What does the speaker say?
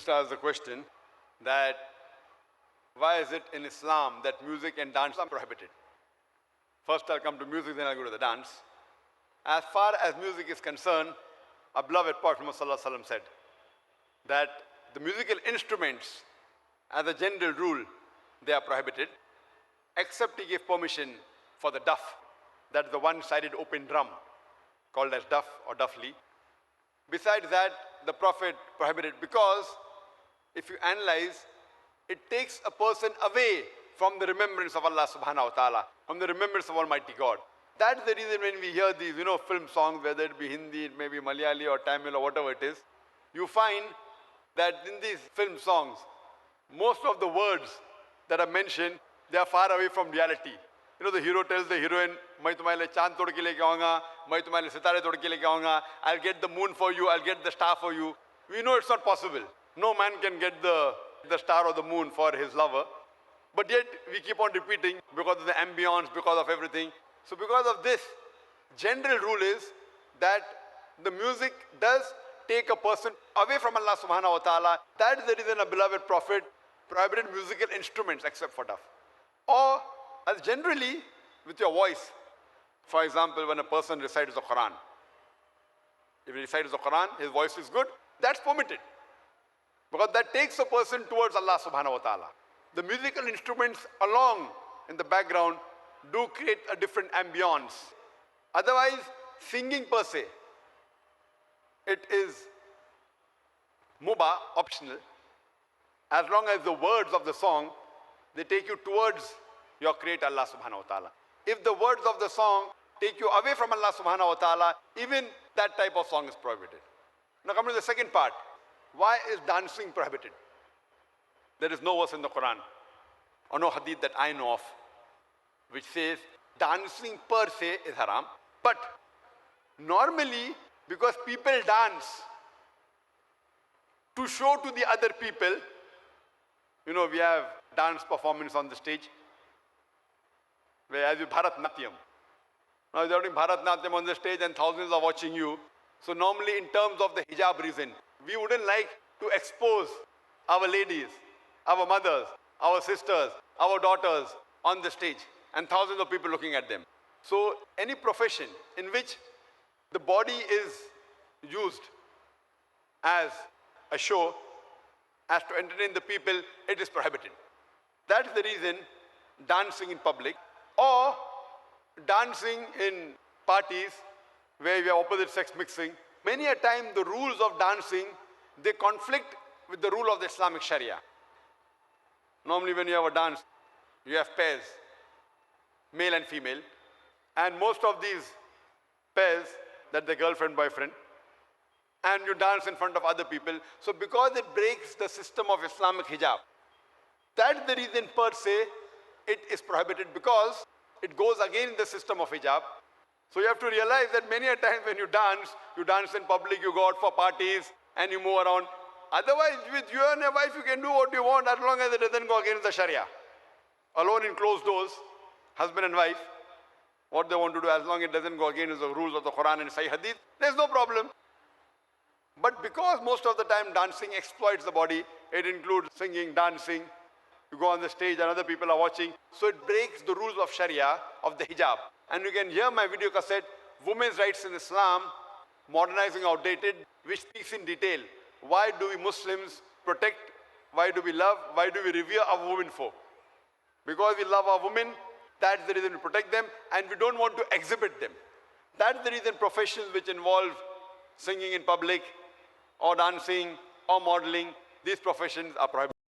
used to ask the question that why is it in Islam that music and dance are prohibited? First I'll come to music, then I'll go to the dance. As far as music is concerned, our beloved Prophet Muhammad said that the musical instruments, as a general rule, they are prohibited, except he gave permission for the duff. That's the one-sided open drum, called as duff or duffli. Besides that, the Prophet prohibited because if you analyze, it takes a person away from the remembrance of Allah subhanahu wa ta'ala, from the remembrance of Almighty God. That's the reason when we hear these, film songs, whether it be Hindi, it may be Malayali or Tamil or whatever it is, you find that in these film songs, most of the words that are mentioned, they are far away from reality. The hero tells the heroine, "Main tumhare chand tod ke leke aunga, main tumhare sitare tod ke leke aunga, I'll get the moon for you, I'll get the star for you." We know it's not possible. No man can get the star or the moon for his lover. But yet, we keep on repeating because of the ambience, because of everything. So because of this, general rule is that the music does take a person away from Allah subhanahu wa ta'ala. That is the reason a beloved Prophet prohibited musical instruments except for duff. Or as generally with your voice. For example, when a person recites the Quran. If he recites the Quran, his voice is good, that's permitted. Because that takes a person towards Allah subhanahu wa ta'ala. The musical instruments along in the background do create a different ambience. Otherwise, singing per se, it is mubah, optional, as long as the words of the song, they take you towards your creator Allah subhanahu wa ta'ala. If the words of the song take you away from Allah subhanahu wa ta'ala, even that type of song is prohibited. Now come to the second part. Why is dancing prohibited? There is no verse in the Quran or no hadith that I know of which says dancing per se is haram. But normally, because people dance to show to the other people, we have dance performance on the stage, where as you Bharatnatyam. Now you're doing Bharatnatyam on the stage and thousands are watching you. So normally in terms of the hijab reason, we wouldn't like to expose our ladies, our mothers, our sisters, our daughters on the stage and thousands of people looking at them. So any profession in which the body is used as a show, as to entertain the people, it is prohibited. That is the reason dancing in public or dancing in parties where we have opposite sex mixing, many a time the rules of dancing, they conflict with the rule of the Islamic sharia. Normally when you have a dance, you have pairs, male and female, and most of these pairs, that the girlfriend, boyfriend, and you dance in front of other people. So because it breaks the system of Islamic hijab, that's the reason per se it is prohibited, because it goes against the system of hijab. So you have to realize that many a time when you dance in public, you go out for parties and you move around. Otherwise, with you and your wife, you can do what you want as long as it doesn't go against the sharia. Alone in closed doors, husband and wife, what they want to do, as long as it doesn't go against the rules of the Quran and Sahih Hadith, there's no problem. But because most of the time dancing exploits the body, it includes singing, dancing, you go on the stage and other people are watching, so it breaks the rules of Sharia, of the hijab. And you can hear my video cassette, Women's Rights in Islam, Modernizing Outdated, which speaks in detail. Why do we Muslims protect, why do we love, why do we revere our women for? Because we love our women, that's the reason we protect them, and we don't want to exhibit them. That's the reason professions which involve singing in public, or dancing, or modeling, these professions are prohibited.